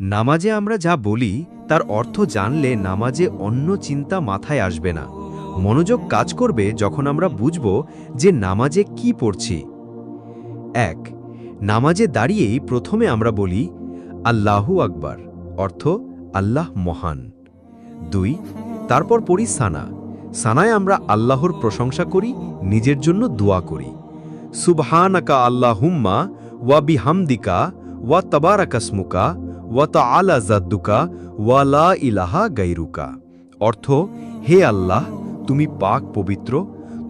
নামাজে আমরা যা বলি তার অর্থ জানলে নামাজে অন্য চিন্তা মাথায় আসবে না। মনোযোগ কাজ করবে যখন আমরা বুঝব যে নামাজে কি পড়ছি। ১. নামাজে দাঁড়িয়েই প্রথমে আমরা বলি আল্লাহু আকবার, অর্থ আল্লাহ মহান। ২. তারপর পড়ি সানা। সানায় আমরা আল্লাহর প্রশংসা করি, নিজের জন্য দোয়া করি। সুবহানাকা আল্লাহুম্মা ওয়া বিহামদিকা ওয়া তাবারাকাসমুকা ওয়া তাআলা জাদ্দুকা ওয়া লা ইলাহা গায়রুকা, অর্থ হে আল্লাহ, তুমি পাক পবিত্র,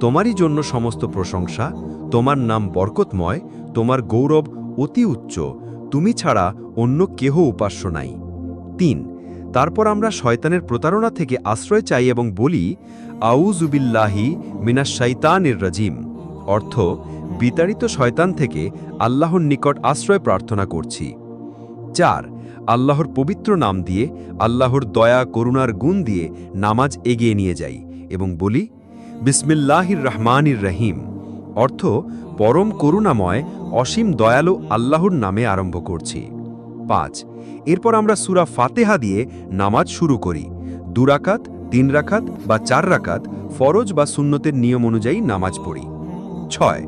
তোমারই জন্য সমস্ত প্রশংসা, তোমার নাম বরকতময়, তোমার গৌরব অতি উচ্চ, তুমি ছাড়া অন্য কেহ উপাস্য নাই। ৩. তারপর আমরা শয়তানের প্রতারণা থেকে আশ্রয় চাই এবং বলি আউযু বিল্লাহি মিনাশ শাইতানির রাজিম, অর্থ বিতাড়িত শয়তান থেকে আল্লাহর নিকট আশ্রয় প্রার্থনা করছি। ৪. আল্লাহর পবিত্র নাম দিয়ে, আল্লাহর দয়া করুণার গুণ দিয়ে নামাজ এগিয়ে নিয়ে যাই এবং বলি বিসমিল্লাহির রহমানির রহিম, অর্থ পরম করুণাময় অসীম দয়ালু আল্লাহর নামে আরম্ভ করছি। ৫. এরপর আমরা সূরা ফাতেহা দিয়ে নামাজ শুরু করি। ২ রাকাত, ৩ রাকাত বা ৪ রাকাত ফরজ বা সুন্নতের নিয়ম অনুযায়ী নামাজ পড়ি। ৬.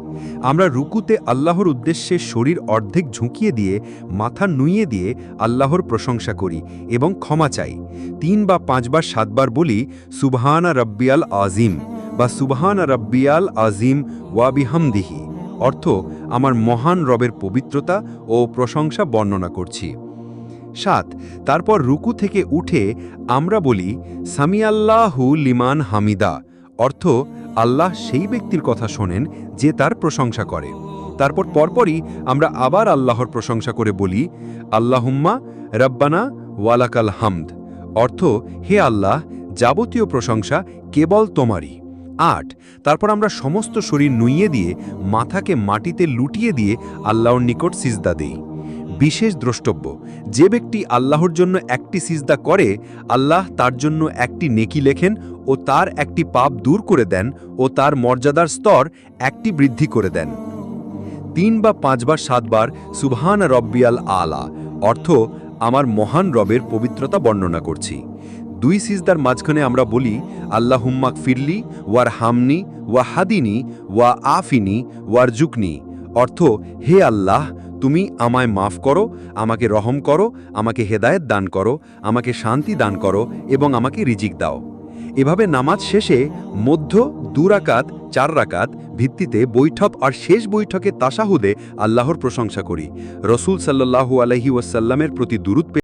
আমরা রুকুতে আল্লাহর উদ্দেশ্যে শরীর অর্ধেক ঝুঁকিয়ে দিয়ে মাথা নুইয়ে দিয়ে আল্লাহর প্রশংসা করি এবং ক্ষমা চাই। ৩ বা ৫ বার ৭ বার বলি সুবহানা রাব্বিয়াল আজিম বা সুবহানা রাব্বিয়াল আজিম ওয়া বিহামদিহি, অর্থ আমার মহান রবের পবিত্রতা ও প্রশংসা বর্ণনা করছি। ৭. তারপর রুকু থেকে উঠে আমরা বলি সামিআল্লাহু লিমান হামিদা, অর্থ আল্লাহ সেই ব্যক্তির কথা শোনেন যে তার প্রশংসা করে। তারপর পরপরই আমরা আবার আল্লাহর প্রশংসা করে বলি আল্লাহুম্মা রব্বানা ওয়ালাকাল হামদ, অর্থ হে আল্লাহ, যাবতীয় প্রশংসা কেবল তোমারই। ৮. তারপর আমরা সমস্ত শরীর নুইয়ে দিয়ে মাথাকে মাটিতে লুটিয়ে দিয়ে আল্লাহর নিকট সিজদা দেই। বিশেষ দ্রষ্টব্য, যে ব্যক্তি আল্লাহর জন্য একটি সিজদা করে, আল্লাহ তার জন্য একটি নেকি লেখেন ও তার একটি পাপ দূর করে দেন ও তার মর্যাদার স্তর একটি বৃদ্ধি করে দেন। ৩ বা ৫ বার ৭ বার সুবহান রব্বিয়াল আলা, অর্থ আমার মহান রবের পবিত্রতা বর্ণনা করছি। ২ সিজদার মাঝখানে আমরা বলি আল্লাহুম্মাক ফিরলি ওয়ার হামনি ওয়া হাদিনি ওয়া আফিনি ওয়ার জুকনি, অর্থ হে আল্লাহ, তুমি আমায় মাফ করো, আমাকে রহম করো, আমাকে হেদায়েত দান করো, আমাকে শান্তি দান করো এবং আমাকে রিজিক দাও। এভাবে নামাজ শেষে মধ্য ২ রাকাত ৪ রাকাত ভিত্তিতে বৈঠক আর শেষ বৈঠকে তাশাহুদে আল্লাহর প্রশংসা করি। রসূল সাল্লাল্লাহু আলাইহি ওয়াসাল্লামের প্রতি দুরূদ